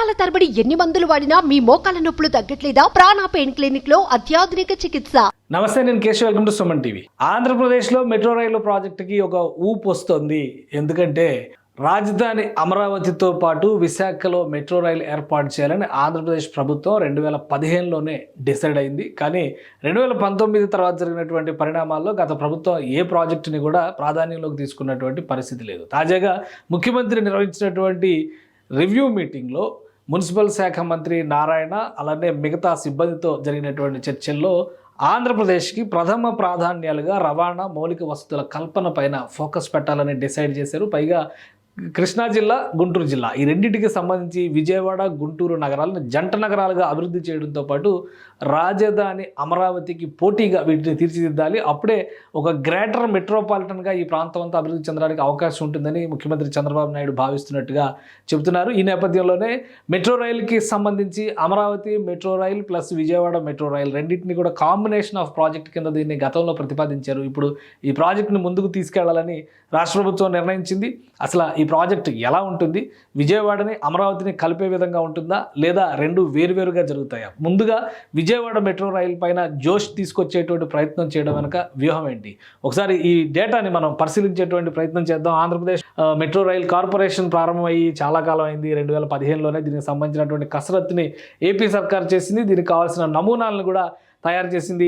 నెలల తరబడి ఎన్ని మందులు వాడినా మీ మోకాల నొప్పులు తగ్గట్లేదా? ప్రాణ పెయిన్ క్లినిక్ లో అత్యాధునిక చికిత్స. నమస్తే, నేను Keshav. Welcome to Suman TV. ఆంధ్రప్రదేశ్లో మెట్రో రైలు ప్రాజెక్టుకి ఒక ఊపు వస్తుంది. ఎందుకంటే రాజధాని అమరావతితో పాటు విశాఖలో మెట్రో రైలు ఏర్పాటు చేయాలని ఆంధ్రప్రదేశ్ ప్రభుత్వం 2015లోనే డిసైడ్ అయింది. కానీ 2019 తర్వాత జరిగినటువంటి పరిణామాల్లో గత ప్రభుత్వం ఏ ప్రాజెక్టుని కూడా ప్రాధాన్యంలోకి తీసుకున్నటువంటి పరిస్థితి లేదు. తాజాగా ముఖ్యమంత్రి నిర్వహించినటువంటి రివ్యూ మీటింగ్లో మున్సిపల్ శాఖ మంత్రి నారాయణ అలానే మిగతా సిబ్బందితో జరిగినటువంటి చర్చల్లో ఆంధ్రప్రదేశ్కి ప్రథమ ప్రాధాన్యాలుగా రవాణా మౌలిక వసతుల కల్పన పైన ఫోకస్ పెట్టాలని డిసైడ్ చేశారు. పైగా కృష్ణా జిల్లా, గుంటూరు జిల్లా ఈ రెండింటికి సంబంధించి విజయవాడ, గుంటూరు నగరాలను జంట నగరాలుగా అభివృద్ధి చేయడంతో పాటు రాజధాని అమరావతికి పోటీగా వీటిని తీర్చిదిద్దాలి. అప్పుడే ఒక గ్రేటర్ మెట్రోపాలిటన్గా ఈ ప్రాంతం అంతా అభివృద్ధి చెందడానికి అవకాశం ఉంటుందని ముఖ్యమంత్రి చంద్రబాబు నాయుడు భావిస్తున్నట్టుగా చెబుతున్నారు. ఈ నేపథ్యంలోనే మెట్రో రైలుకి సంబంధించి Amaravati metro rail plus Vijayawada metro rail రెండింటిని కూడా కాంబినేషన్ ఆఫ్ ప్రాజెక్ట్ కింద దీన్ని గతంలో ప్రతిపాదించారు. ఇప్పుడు ఈ ప్రాజెక్టును ముందుకు తీసుకెళ్లాలని రాష్ట్ర ప్రభుత్వం నిర్ణయించింది. అసలు ఈ ప్రాజెక్టు ఎలా ఉంటుంది? విజయవాడని అమరావతిని కలిపే విధంగా ఉంటుందా, లేదా రెండు వేరువేరుగా జరుగుతాయా? ముందుగా విజయవాడ మెట్రో రైలు పైన జోష్ తీసుకొచ్చేటువంటి ప్రయత్నం చేయడం వెనుక వ్యూహం ఏంటి? ఒకసారి ఈ డేటాని మనం పరిశీలించేటువంటి ప్రయత్నం చేద్దాం. ఆంధ్రప్రదేశ్ మెట్రో రైల్ కార్పొరేషన్ ప్రారంభమయ్యి చాలా కాలం అయింది. 2015లోనే దీనికి సంబంధించినటువంటి కసరత్తుని ఏపీ సర్కార్ చేసింది. దీనికి కావాల్సిన నమూనాలను కూడా తయారు చేసింది.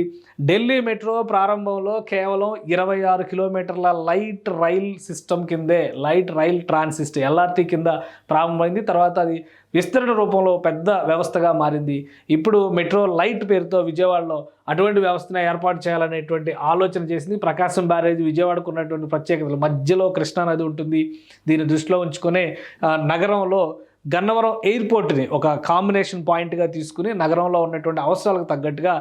ఢిల్లీ మెట్రో ప్రారంభంలో కేవలం 26 కిలోమీటర్ల లైట్ రైల్ సిస్టమ్ కిందే, లైట్ రైల్ ట్రాన్సిస్ట్ ఎల్ఆర్టీ కింద ప్రారంభమైంది. తర్వాత అది విస్తరణ రూపంలో పెద్ద వ్యవస్థగా మారింది. ఇప్పుడు మెట్రో లైట్ పేరుతో విజయవాడలో అటువంటి వ్యవస్థను ఏర్పాటు చేయాలనేటువంటి ఆలోచన చేసింది. ప్రకాశం బ్యారేజ్ విజయవాడకు ఉన్నటువంటి ప్రత్యేకతలు, మధ్యలో కృష్ణానది ఉంటుంది. దీన్ని దృష్టిలో ఉంచుకునే నగరంలో గన్నవరం ఎయిర్పోర్ట్ని ఒక కాంబినేషన్ పాయింట్గా తీసుకుని నగరంలో ఉన్నటువంటి అవసరాలకు తగ్గట్టుగా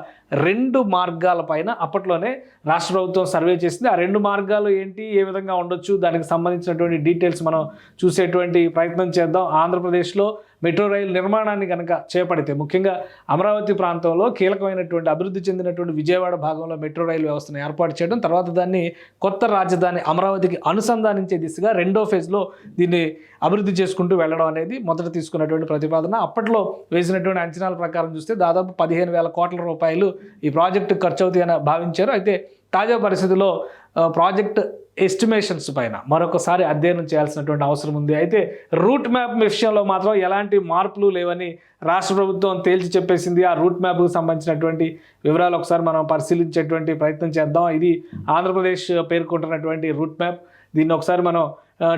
2 మార్గాల పైన అప్పట్లోనే రాష్ట్ర ప్రభుత్వం సర్వే చేసింది. ఆ 2 మార్గాలు ఏంటి, ఏ విధంగా ఉండొచ్చు, దానికి సంబంధించినటువంటి డీటెయిల్స్ మనం చూసేటువంటి ప్రయత్నం చేద్దాం. ఆంధ్రప్రదేశ్లో మెట్రో రైలు నిర్మాణాన్ని కనుక చేపడితే, ముఖ్యంగా అమరావతి ప్రాంతంలో కీలకమైనటువంటి అభివృద్ధి చెందినటువంటి విజయవాడ భాగంలో మెట్రో రైలు వ్యవస్థను ఏర్పాటు చేయడం, తర్వాత దాన్ని కొత్త రాజధాని అమరావతికి అనుసంధానించే దిశగా రెండో ఫేజ్లో దీన్ని అభివృద్ధి చేసుకుంటూ వెళ్ళడం అనేది మొదట తీసుకున్నటువంటి ప్రతిపాదన. అప్పట్లో వేసినటువంటి అంచనాల ప్రకారం చూస్తే దాదాపు 15,000 కోట్ల రూపాయలు ఈ ప్రాజెక్టు ఖర్చు అవుతాయని భావించారు. అయితే తాజా పరిస్థితుల్లో ప్రాజెక్ట్ ఎస్టిమేషన్స్ పైన మరొకసారి అధ్యయనం చేయాల్సినటువంటి అవసరం ఉంది. అయితే రూట్ మ్యాప్ విషయంలో మాత్రం ఎలాంటి మార్పులు లేవని రాష్ట్ర ప్రభుత్వం తేల్చి చెప్పేసింది. ఆ రూట్ మ్యాప్కు సంబంధించినటువంటి వివరాలు ఒకసారి మనం పరిశీలించేటువంటి ప్రయత్నం చేద్దాం. ఇది ఆంధ్రప్రదేశ్ పేర్కొంటున్నటువంటి రూట్ మ్యాప్. దీన్ని ఒకసారి మనం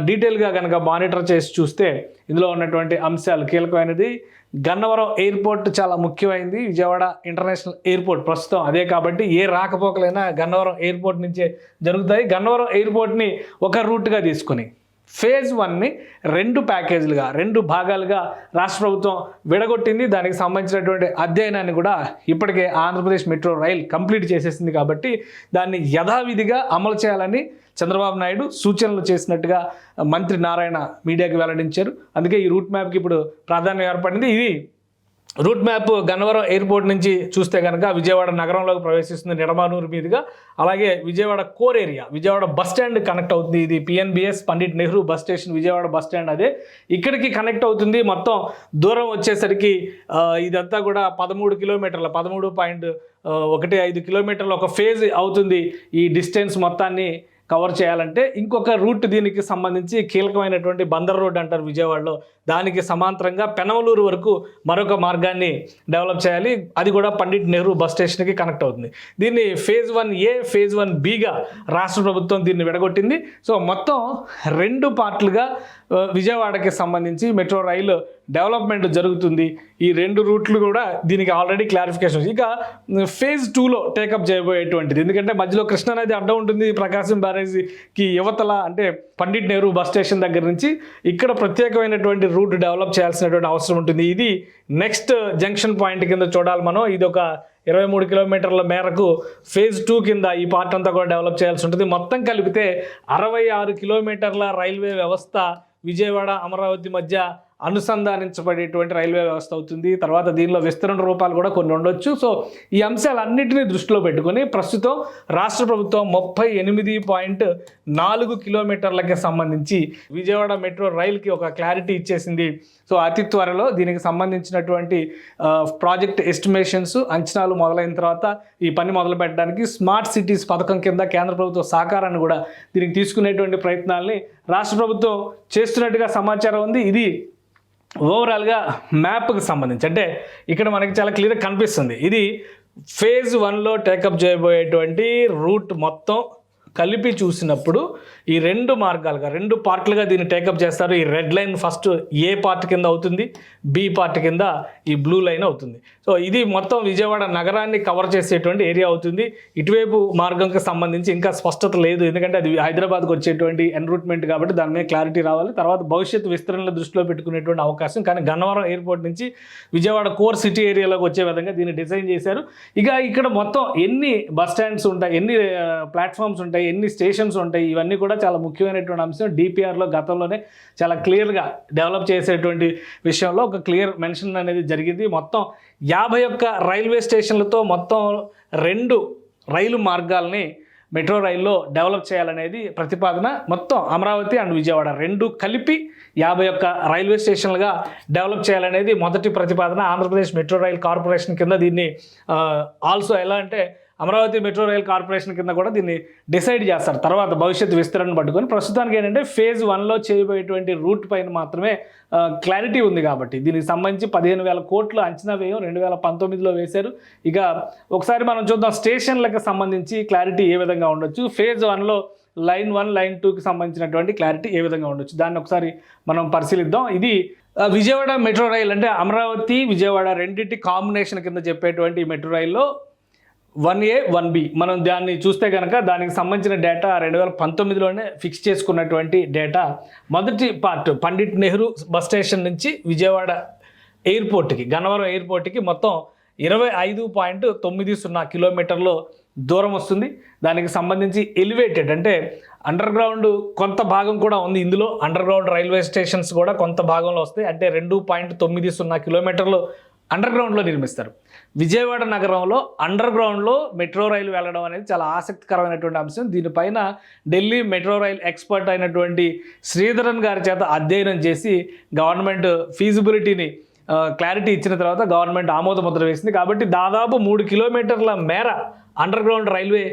డీటెయిల్గా కనుక మానిటర్ చేసి చూస్తే ఇందులో ఉన్నటువంటి అంశాలు కీలకమైనది. గన్నవరం ఎయిర్పోర్ట్ చాలా ముఖ్యమైనది. విజయవాడ ఇంటర్నేషనల్ ఎయిర్పోర్ట్ ప్రస్తుతం అదే కాబట్టి ఏ రాకపోకలైనా గన్నవరం ఎయిర్పోర్ట్ నుంచే జరుగుతాయి. గన్నవరం ఎయిర్పోర్ట్ని ఒక రూట్గా తీసుకుని ఫేజ్ 1ని 2 ప్యాకేజీలుగా, 2 భాగాలుగా రాష్ట్ర ప్రభుత్వం విడగొట్టింది. దానికి సంబంధించినటువంటి అధ్యయనాన్ని కూడా ఇప్పటికే ఆంధ్రప్రదేశ్ మెట్రో రైల్ కంప్లీట్ చేసేసింది. కాబట్టి దాన్ని యథావిధిగా అమలు చేయాలని చంద్రబాబు నాయుడు సూచనలు చేసినట్టుగా మంత్రి నారాయణ మీడియాకి వెల్లడించారు. అందుకే ఈ రూట్ మ్యాప్కి ఇప్పుడు ప్రాధాన్యం ఏర్పడింది. ఇది రూట్ మ్యాప్ గన్నవరం ఎయిర్పోర్ట్ నుంచి చూస్తే కనుక విజయవాడ నగరంలోకి ప్రవేశిస్తుంది నిడమానూరు మీదుగా. అలాగే Vijayawada core area, Vijayawada bus stand connect అవుతుంది. ఇది PNBS Pandit Nehru bus station, Vijayawada bus stand అదే ఇక్కడికి కనెక్ట్ అవుతుంది. మొత్తం దూరం వచ్చేసరికి ఇదంతా కూడా 13 కిలోమీటర్ల 13.15 కిలోమీటర్ల ఒక ఫేజ్ అవుతుంది. ఈ డిస్టెన్స్ మొత్తాన్ని కవర్ చేయాలంటే ఇంకొక రూట్ దీనికి సంబంధించి కీలకమైనటువంటి బందర్ రోడ్ అంటారు విజయవాడలో, దానికి సమాంతరంగా పెనమలూరు వరకు మరొక మార్గాన్ని డెవలప్ చేయాలి. అది కూడా పండిట్ నెహ్రూ బస్ స్టేషన్కి కనెక్ట్ అవుతుంది. దీన్ని ఫేజ్ 1A, ఫేజ్ 1Bగా రాష్ట్ర ప్రభుత్వం దీన్ని విడగొట్టింది. సో మొత్తం 2 పార్ట్లుగా విజయవాడకి సంబంధించి మెట్రో రైలు డెవలప్మెంట్ జరుగుతుంది. ఈ 2 రూట్లు కూడా దీనికి ఆల్రెడీ క్లారిఫికేషన్. ఇక ఫేజ్ 2లో టేకప్ చేయబోయేటువంటిది, ఎందుకంటే మధ్యలో కృష్ణానది అడ్డం ఉంటుంది. ప్రకాశం బ్యారేజ్కి యువతల అంటే పండిట్ నెహ్రూ బస్ స్టేషన్ దగ్గర నుంచి ఇక్కడ ప్రత్యేకమైనటువంటి రూట్ డెవలప్ చేయాల్సినటువంటి అవసరం ఉంటుంది. ఇది నెక్స్ట్ జంక్షన్ పాయింట్ కింద చూడాలి మనం. ఇది ఒక 23 కిలోమీటర్ల మేరకు ఫేజ్ 2 కింద ఈ పార్ట్ అంతా కూడా డెవలప్ చేయాల్సి ఉంటుంది. మొత్తం కలిపితే 66 కిలోమీటర్ల రైల్వే వ్యవస్థ విజయవాడ అమరావతి మధ్య అనుసంధానించబడేటువంటి రైల్వే వ్యవస్థ అవుతుంది. తర్వాత దీనిలో విస్తరణ రూపాలు కూడా కొన్ని ఉండొచ్చు. సో ఈ అంశాలన్నింటినీ దృష్టిలో పెట్టుకొని ప్రస్తుతం రాష్ట్ర ప్రభుత్వం 38.4 కిలోమీటర్లకి సంబంధించి విజయవాడ మెట్రో రైలుకి ఒక క్లారిటీ ఇచ్చేసింది. సో అతి త్వరలో దీనికి సంబంధించినటువంటి ప్రాజెక్ట్ ఎస్టిమేషన్స్ అంచనాలు మొదలైన తర్వాత ఈ పని మొదలు పెట్టడానికి స్మార్ట్ సిటీస్ పథకం కింద కేంద్ర ప్రభుత్వ సహకారాన్ని కూడా దీనికి తీసుకునేటువంటి ప్రయత్నాల్ని రాష్ట్ర ప్రభుత్వం చేస్తున్నట్టుగా సమాచారం ఉంది. ఇది ఓవరాల్గా మ్యాప్కి సంబంధించి అంటే ఇక్కడ మనకి చాలా క్లియర్గా కనిపిస్తుంది. ఇది ఫేజ్ 1లో టేకప్ చేయబోయేటువంటి రూట్ మొత్తం కలిపి చూసినప్పుడు ఈ రెండు మార్గాలుగా 2 పార్ట్లుగా దీన్ని టేకప్ చేస్తారు. ఈ రెడ్ లైన్ ఫస్ట్ ఏ పార్ట్ కింద అవుతుంది, బి పార్ట్ కింద ఈ బ్లూ లైన్ అవుతుంది. సో ఇది మొత్తం విజయవాడ నగరాన్ని కవర్ చేసేటువంటి ఏరియా అవుతుంది. ఇటువైపు మార్గంకి సంబంధించి ఇంకా స్పష్టత లేదు, ఎందుకంటే అది హైదరాబాద్కి వచ్చేటువంటి ఎన్రూట్మెంట్ కాబట్టి దాని మీద క్లారిటీ రావాలి. తర్వాత భవిష్యత్తు విస్తరణల దృష్టిలో పెట్టుకునేటువంటి అవకాశం. కానీ గన్నవరం ఎయిర్పోర్ట్ నుంచి విజయవాడ కోర్ సిటీ ఏరియాలోకి వచ్చే విధంగా దీన్ని డిజైన్ చేశారు. ఇక ఇక్కడ మొత్తం ఎన్ని బస్ స్టాండ్స్ ఉంటాయి, ఎన్ని ప్లాట్ఫామ్స్ ఉంటాయి, ఎన్ని స్టేషన్స్ ఉంటాయి, ఇవన్నీ కూడా చాలా ముఖ్యమైనటువంటి అంశం. డిపిఆర్లో గతంలోనే చాలా క్లియర్గా డెవలప్ చేసేటువంటి విషయంలో ఒక క్లియర్ మెన్షన్ అనేది జరిగింది. మొత్తం 51 రైల్వే స్టేషన్లతో మొత్తం 2 రైలు మార్గాల్ని మెట్రో రైల్లో డెవలప్ చేయాలనేది ప్రతిపాదన. మొత్తం అమరావతి అండ్ విజయవాడ 2 కలిపి 51 రైల్వే స్టేషన్లుగా డెవలప్ చేయాలనేది మొదటి ప్రతిపాదన. ఆంధ్రప్రదేశ్ మెట్రో రైల్ కార్పొరేషన్ కింద దీన్ని ఆల్సో ఎలా అంటే అమరావతి మెట్రో రైల్ కార్పొరేషన్ కింద కూడా దీన్ని డిసైడ్ చేస్తారు తర్వాత భవిష్యత్తు విస్తరణను పట్టుకొని. ప్రస్తుతానికి ఏంటంటే ఫేజ్ 1లో చేయబోయేటువంటి రూట్ పైన మాత్రమే క్లారిటీ ఉంది కాబట్టి దీనికి సంబంధించి 15,000 కోట్ల అంచనా వ్యయం 2019లో వేశారు. ఇక ఒకసారి మనం చూద్దాం స్టేషన్లకు సంబంధించి క్లారిటీ ఏ విధంగా ఉండొచ్చు, ఫేజ్ 1లో లైన్ 1 లైన్ 2కి సంబంధించినటువంటి క్లారిటీ ఏ విధంగా ఉండొచ్చు, దాన్ని ఒకసారి మనం పరిశీలిద్దాం. ఇది విజయవాడ మెట్రో రైల్ అంటే అమరావతి విజయవాడ రెండింటి కాంబినేషన్ కింద చెప్పేటువంటి మెట్రో రైల్లో 1A 1B మనం దాన్ని చూస్తే కనుక దానికి సంబంధించిన డేటా 2019లోనే ఫిక్స్ చేసుకున్నటువంటి డేటా. మొదటి part Pandit Nehru bus station నుంచి విజయవాడ ఎయిర్పోర్ట్కి గన్నవరం ఎయిర్పోర్ట్కి మొత్తం 25.90 కిలోమీటర్లు దూరం వస్తుంది. దానికి సంబంధించి ఎలివేటెడ్ అంటే అండర్ గ్రౌండ్ కొంత భాగం కూడా ఉంది. ఇందులో అండర్ గ్రౌండ్ రైల్వే స్టేషన్స్ కూడా కొంత భాగంలో వస్తాయి. అంటే 2.90 కిలోమీటర్లు అండర్ గ్రౌండ్లో నిర్మిస్తారు. విజయవాడ నగరంలో అండర్ గ్రౌండ్లో మెట్రో రైలు వెళ్ళడం అనేది చాలా ఆసక్తికరమైనటువంటి అంశం. దీనిపైన ఢిల్లీ మెట్రో రైల్ ఎక్స్పర్ట్ అయినటువంటి శ్రీధరన్ గారి చేత అధ్యయనం చేసి గవర్నమెంట్ ఫీజిబిలిటీని క్లారిటీ ఇచ్చిన తర్వాత గవర్నమెంట్ ఆమోద ముద్ర వేసింది. కాబట్టి దాదాపు 3 కిలోమీటర్ల మేర అండర్ గ్రౌండ్ రైల్వే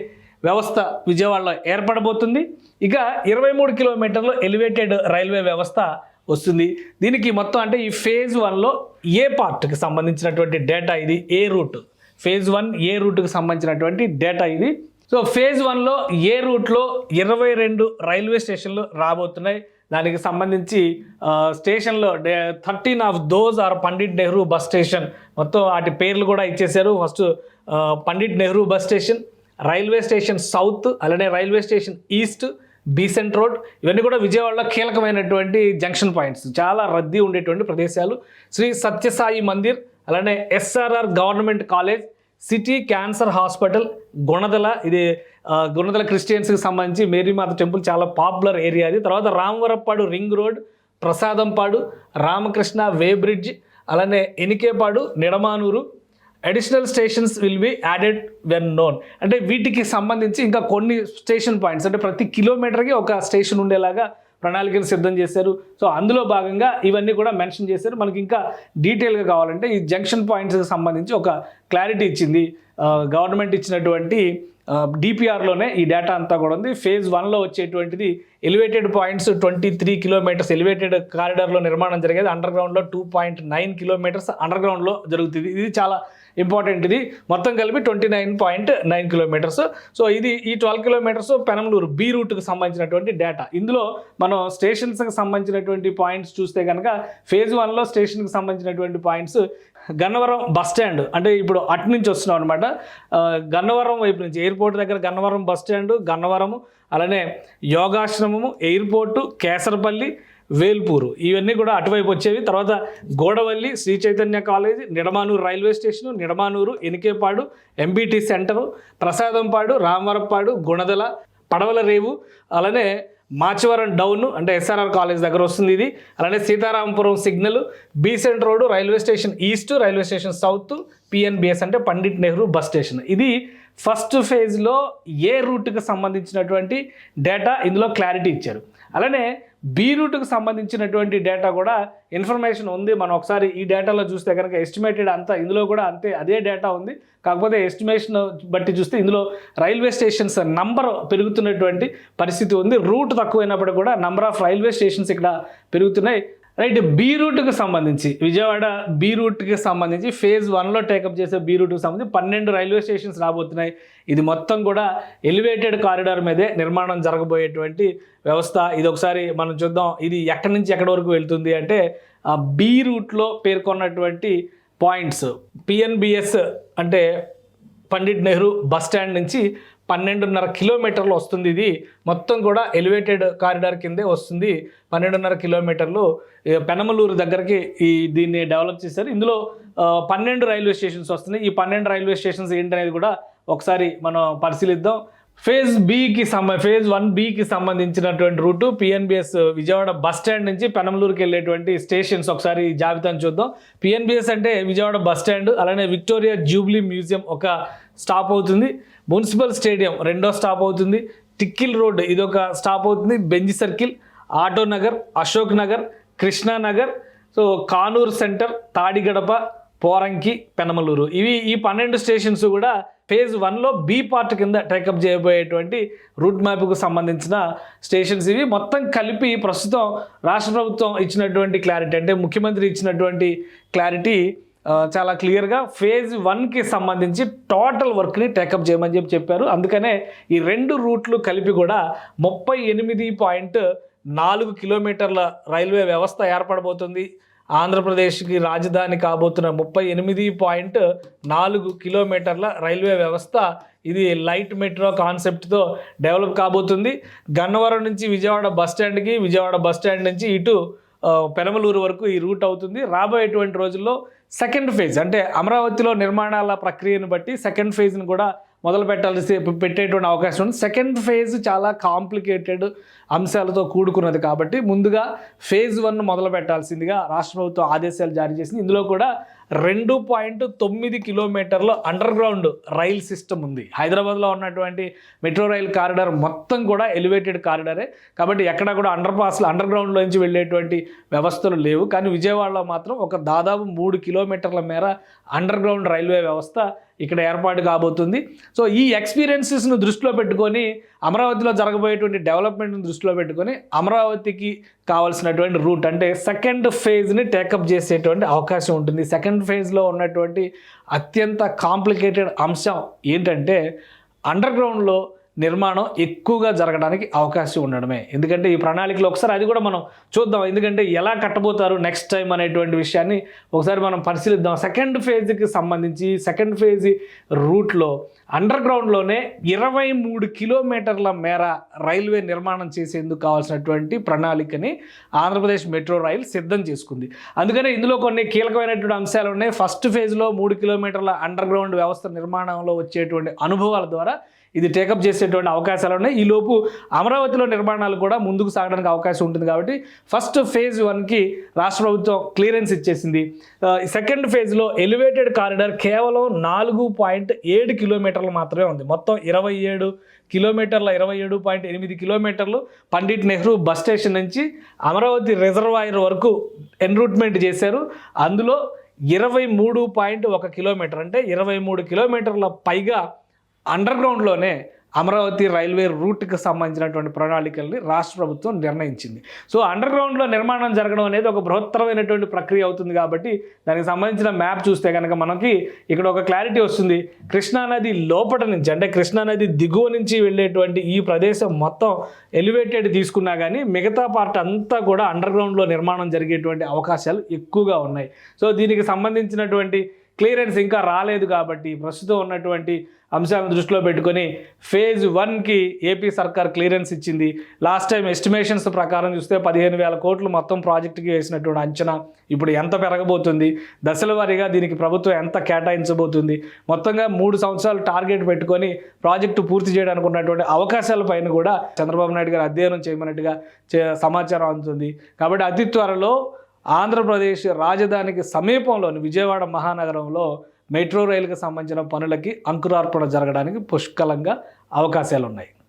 వ్యవస్థ విజయవాడలో ఏర్పడబోతుంది. ఇక 23 కిలోమీటర్లు ఎలివేటెడ్ రైల్వే వ్యవస్థ వస్తుంది. దీనికి మొత్తం అంటే ఈ ఫేజ్ 1లో ఏ పార్ట్కి సంబంధించినటువంటి డేటా ఇది, ఏ రూట్ ఫేజ్ 1 ఏ రూట్కి సంబంధించినటువంటి డేటా ఇది. సో ఫేజ్ 1లో ఏ రూట్లో 22 రైల్వే స్టేషన్లు రాబోతున్నాయి. దానికి సంబంధించి స్టేషన్లో 13 of those are Pandit Nehru bus station. మొత్తం వాటి పేర్లు కూడా ఇచ్చేశారు. First Pandit Nehru bus station, railway station south, అలానే railway station east, Besant road, ఇవన్నీ కూడా విజయవాడలో కీలకమైనటువంటి జంక్షన్ పాయింట్స్, చాలా రద్దీ ఉండేటువంటి ప్రదేశాలు. శ్రీ సత్యసాయి మందిర్, అలానే SRR government college, city cancer hospital, Gunadala, ఇది గుణదల క్రిస్టియన్స్కి సంబంధించి మేరీమాత టెంపుల్ చాలా పాపులర్ ఏరియా అది. తర్వాత రామవరప్పాడు రింగ్ రోడ్, ప్రసాదంపాడు, రామకృష్ణ వే బ్రిడ్జ్, అలానే Enikepadu, Nidamanuru. Additional stations will be added when known. అంటే వీటికి సంబంధించి ఇంకా కొన్ని స్టేషన్ పాయింట్స్ అంటే ప్రతి కిలోమీటర్కి ఒక స్టేషన్ ఉండేలాగా ప్రణాళికలు సిద్ధం చేశారు. సో అందులో భాగంగా ఇవన్నీ కూడా మెన్షన్ చేశారు. మనకి ఇంకా డీటెయిల్గా కావాలంటే ఈ జంక్షన్ పాయింట్స్కి సంబంధించి ఒక క్లారిటీ ఇచ్చింది గవర్నమెంట్ ఇచ్చినటువంటి డిపిఆర్లోనే ఈ డేటా అంతా కూడా ఉంది. ఫేజ్ 1లో వచ్చేటువంటిది ఎలివేటెడ్ పాయింట్స్ 23 కిలోమీటర్స్ ఎలివేటెడ్ కారిడార్లో నిర్మాణం జరిగేది. అండర్ గ్రౌండ్లో 2.9 కిలోమీటర్స్ అండర్ గ్రౌండ్లో జరుగుతుంది. ఇది చాలా ఇంపార్టెంట్. ఇది మొత్తం కలిపి 29.9 కిలోమీటర్స్. సో ఇది ఈ 12 కిలోమీటర్స్ పెనంలూరు బి రూట్కి సంబంధించినటువంటి డేటా. ఇందులో మనం స్టేషన్స్కి సంబంధించినటువంటి పాయింట్స్ చూస్తే కనుక ఫేజ్ 1లో స్టేషన్కి సంబంధించినటువంటి పాయింట్స్ గన్నవరం బస్ స్టాండ్, అంటే ఇప్పుడు అటు నుంచి వస్తున్నాం అనమాట. గన్నవరం వైపు నుంచి ఎయిర్పోర్ట్ దగ్గర గన్నవరం బస్ స్టాండ్, గన్నవరము, అలానే యోగాశ్రమము, ఎయిర్పోర్టు, కేసరపల్లి, వేల్పూరు, ఇవన్నీ కూడా అటువైపు వచ్చేవి. తర్వాత Godavalli, Sri Chaitanya college, Nidamanuru railway station, Nidamanuru, Enikepadu, MBT centre, Prasadampadu, Ramavarappadu, Gunadala, Padavala Revu, అలానే మాచవరం డౌన్ అంటే ఎస్ఆర్ఆర్ కాలేజ్ దగ్గర వస్తుంది ఇది. అలానే Sitarampuram signal, Besant road, railway station east, railway station south, PNBS అంటే పండిట్ నెహ్రూ బస్ స్టేషన్. ఇది ఫస్ట్ ఫేజ్లో ఏ రూట్కి సంబంధించినటువంటి డేటా ఇందులో క్లారిటీ ఇచ్చారు. అలానే బి రూట్కి సంబంధించినటువంటి డేటా కూడా ఇన్ఫర్మేషన్ ఉంది. మనం ఒకసారి ఈ డేటాలో చూస్తే కనుక ఎస్టిమేటెడ్ అంతా ఇందులో కూడా అదే డేటా ఉంది. కాకపోతే ఎస్టిమేషన్ బట్టి చూస్తే ఇందులో రైల్వే స్టేషన్స్ నంబర్ పెరుగుతున్నటువంటి పరిస్థితి ఉంది. రూట్ తక్కువైనప్పుడు కూడా నంబర్ ఆఫ్ రైల్వే స్టేషన్స్ ఇక్కడ పెరుగుతున్నాయి. రైట్, బి రూట్కి సంబంధించి విజయవాడ బి రూట్కి సంబంధించి ఫేజ్ 1లో టేకప్ చేసే బి రూట్కి సంబంధించి 12 రైల్వే స్టేషన్స్ రాబోతున్నాయి. ఇది మొత్తం కూడా ఎలివేటెడ్ కారిడార్ మీదే నిర్మాణం జరగబోయేటువంటి వ్యవస్థ. ఇది ఒకసారి మనం చూద్దాం. ఇది ఎక్కడి నుంచి ఎక్కడి వరకు వెళ్తుంది అంటే బి రూట్లో పేర్కొన్నటువంటి పాయింట్స్ పిఎన్బిఎస్ అంటే పండిట్ నెహ్రూ బస్ స్టాండ్ నుంచి 12.5 కిలోమీటర్లు వస్తుంది. ఇది మొత్తం కూడా ఎలివేటెడ్ కారిడార్ కిందే వస్తుంది. 12.5 కిలోమీటర్లు పెనమలూరు దగ్గరికి దీన్ని డెవలప్ చేశారు. ఇందులో 12 రైల్వే స్టేషన్స్ వస్తున్నాయి. ఈ 12 రైల్వే స్టేషన్స్ ఏంటనేది కూడా ఒకసారి మనం పరిశీలిద్దాం. ఫేజ్ 1బికి సంబంధించినటువంటి route PNBS Vijayawada bus stand నుంచి పెనమలూరుకి వెళ్ళేటువంటి స్టేషన్స్ ఒకసారి జాబితాను చూద్దాం. పిఎన్బిఎస్ అంటే విజయవాడ బస్ స్టాండ్, అలానే విక్టోరియా జూబ్లీ మ్యూజియం ఒక స్టాప్ అవుతుంది, మున్సిపల్ స్టేడియం రెండో స్టాప్ అవుతుంది, టిక్కిల్ రోడ్ ఇదొక స్టాప్ అవుతుంది, Benz circle, auto Nagar, Ashok Nagar, Krishnanagar, Kanuru centre, Tadigadapa, Poranki, Penamaluru. ఈ 12 స్టేషన్స్ కూడా ఫేజ్ 1లో బి పార్ట్ కింద టేకప్ చేయబోయేటువంటి రూట్ మ్యాప్కు సంబంధించిన స్టేషన్స్. ఇవి మొత్తం కలిపి ప్రస్తుతం రాష్ట్ర ప్రభుత్వం ఇచ్చినటువంటి క్లారిటీ అంటే ముఖ్యమంత్రి ఇచ్చినటువంటి క్లారిటీ చాలా క్లియర్గా ఫేజ్ 1కి సంబంధించి టోటల్ వర్క్ని టేకప్ చేయమని చెప్పారు. అందుకనే ఈ 2 రూట్లు కలిపి కూడా 38.4 కిలోమీటర్ల రైల్వే వ్యవస్థ ఏర్పడబోతుంది. ఆంధ్రప్రదేశ్కి రాజధాని కాబోతున్న 38.4 కిలోమీటర్ల రైల్వే వ్యవస్థ ఇది లైట్ మెట్రో కాన్సెప్ట్తో డెవలప్ కాబోతుంది. గన్నవరం నుంచి విజయవాడ బస్ స్టాండ్కి, విజయవాడ బస్ స్టాండ్ నుంచి ఇటు పెనమలూరు వరకు ఈ రూట్ అవుతుంది. రాబోయేటువంటి రోజుల్లో సెకండ్ ఫేజ్ అంటే అమరావతిలో నిర్మాణాల ప్రక్రియను బట్టి సెకండ్ ఫేజ్ని కూడా పెట్టేటువంటి అవకాశం ఉంది. సెకండ్ ఫేజ్ చాలా కాంప్లికేటెడ్ అంశాలతో కూడుకున్నది కాబట్టి ముందుగా ఫేజ్ 1 మొదలు పెట్టాల్సిందిగా రాష్ట్ర ప్రభుత్వం ఆదేశాలు జారీ చేసింది. ఇందులో కూడా 2.9 కిలోమీటర్ల అండర్ గ్రౌండ్ రైల్ సిస్టమ్ ఉంది. హైదరాబాద్లో ఉన్నటువంటి మెట్రో రైల్ కారిడార్ మొత్తం కూడా ఎలివేటెడ్ కారిడారే కాబట్టి ఎక్కడ కూడా అండర్ గ్రౌండ్లో నుంచి వెళ్ళేటువంటి వ్యవస్థలు లేవు. కానీ విజయవాడలో మాత్రం ఒక దాదాపు 3 కిలోమీటర్ల మేర అండర్ గ్రౌండ్ రైల్వే వ్యవస్థ ఇక్కడ ఏర్పాటు కాబోతుంది. సో ఈ ఎక్స్పీరియన్సెస్ను దృష్టిలో పెట్టుకొని అమరావతిలో జరగబోయేటువంటి డెవలప్మెంట్ని దృష్టిలో పెట్టుకొని అమరావతికి కావాల్సినటువంటి రూట్ అంటే సెకండ్ ఫేజ్ని టేకప్ చేసేటువంటి అవకాశం ఉంటుంది. సెకండ్ ఫేజ్లో ఉన్నటువంటి అత్యంత కాంప్లికేటెడ్ అంశం ఏంటంటే అండర్ గ్రౌండ్లో నిర్మాణం ఎక్కువగా జరగడానికి అవకాశం ఉండడమే. ఎందుకంటే ఈ ప్రణాళికలో ఒకసారి అది కూడా మనం చూద్దాం. ఎందుకంటే ఎలా కట్టబోతారు నెక్స్ట్ టైం అనేటువంటి విషయాన్ని ఒకసారి మనం పరిశీలిద్దాం. సెకండ్ ఫేజ్కి సంబంధించి సెకండ్ ఫేజ్ రూట్లో అండర్ గ్రౌండ్లోనే 23 కిలోమీటర్ల మేర రైల్వే నిర్మాణం చేసేందుకు కావాల్సినటువంటి ప్రణాళికని ఆంధ్రప్రదేశ్ మెట్రో రైల్ సిద్ధం చేసుకుంది. అందుకనే ఇందులో కొన్ని కీలకమైనటువంటి అంశాలు ఉన్నాయి. ఫస్ట్ ఫేజ్లో 3 కిలోమీటర్ల అండర్ గ్రౌండ్ వ్యవస్థ నిర్మాణంలో వచ్చేటువంటి అనుభవాల ద్వారా ఇది టేకప్ చేసేటువంటి అవకాశాలు ఉన్నాయి. ఈలోపు అమరావతిలో నిర్మాణాలు కూడా ముందుకు సాగడానికి అవకాశం ఉంటుంది. కాబట్టి ఫస్ట్ ఫేజ్ 1కి రాష్ట్ర ప్రభుత్వం క్లియరెన్స్ ఇచ్చేసింది. సెకండ్ ఫేజ్లో ఎలివేటెడ్ కారిడార్ కేవలం 4.7 కిలోమీటర్లు మాత్రమే ఉంది. మొత్తం 27 కిలోమీటర్ల 27.8 కిలోమీటర్లు పండిట్ నెహ్రూ బస్ స్టేషన్ నుంచి అమరావతి రిజర్వాయర్ వరకు ఎన్రూట్మెంట్ చేశారు. అందులో 23.1 కిలోమీటర్ అంటే 23 కిలోమీటర్ల పైగా అండర్ గ్రౌండ్లోనే అమరావతి రైల్వే రూట్కి సంబంధించినటువంటి ప్రణాళికల్ని రాష్ట్ర ప్రభుత్వం నిర్ణయించింది. సో అండర్ గ్రౌండ్లో నిర్మాణం జరగడం అనేది ఒక బృహత్తరమైనటువంటి ప్రక్రియ అవుతుంది. కాబట్టి దానికి సంబంధించిన మ్యాప్ చూస్తే కనుక మనకి ఇక్కడ ఒక క్లారిటీ వస్తుంది. కృష్ణానది లోపల నుంచి అంటే కృష్ణానది దిగువ నుంచి వెళ్ళేటువంటి ఈ ప్రదేశం మొత్తం ఎలివేటెడ్ తీసుకున్నా కానీ మిగతా పార్ట్ అంతా కూడా అండర్ గ్రౌండ్లో నిర్మాణం జరిగేటువంటి అవకాశాలు ఎక్కువగా ఉన్నాయి. సో దీనికి సంబంధించినటువంటి క్లియరెన్స్ ఇంకా రాలేదు కాబట్టి ప్రస్తుతం ఉన్నటువంటి అంశాలను దృష్టిలో పెట్టుకొని ఫేజ్ 1కి ఏపీ సర్కార్ క్లియరెన్స్ ఇచ్చింది. లాస్ట్ టైం ఎస్టిమేషన్స్ ప్రకారం చూస్తే 15,000 కోట్లు మొత్తం ప్రాజెక్టుకి వేసినటువంటి అంచనా ఇప్పుడు ఎంత పెరగబోతుంది, దశల వారీగా దీనికి ప్రభుత్వం ఎంత కేటాయించబోతుంది, మొత్తంగా 3 సంవత్సరాలు టార్గెట్ పెట్టుకొని ప్రాజెక్టు పూర్తి చేయడానికి ఉన్నటువంటి అవకాశాలపైన కూడా చంద్రబాబు నాయుడు గారు అధ్యయనం చేయమన్నట్టుగా సమాచారం అందుతుంది. కాబట్టి అతి త్వరలో ఆంధ్రప్రదేశ్ రాజధానికి సమీపంలోని విజయవాడ మహానగరంలో మెట్రో రైలుకి సంబంధించిన పనులకి అంకురార్పణ జరగడానికి పుష్కలంగా అవకాశాలు ఉన్నాయి.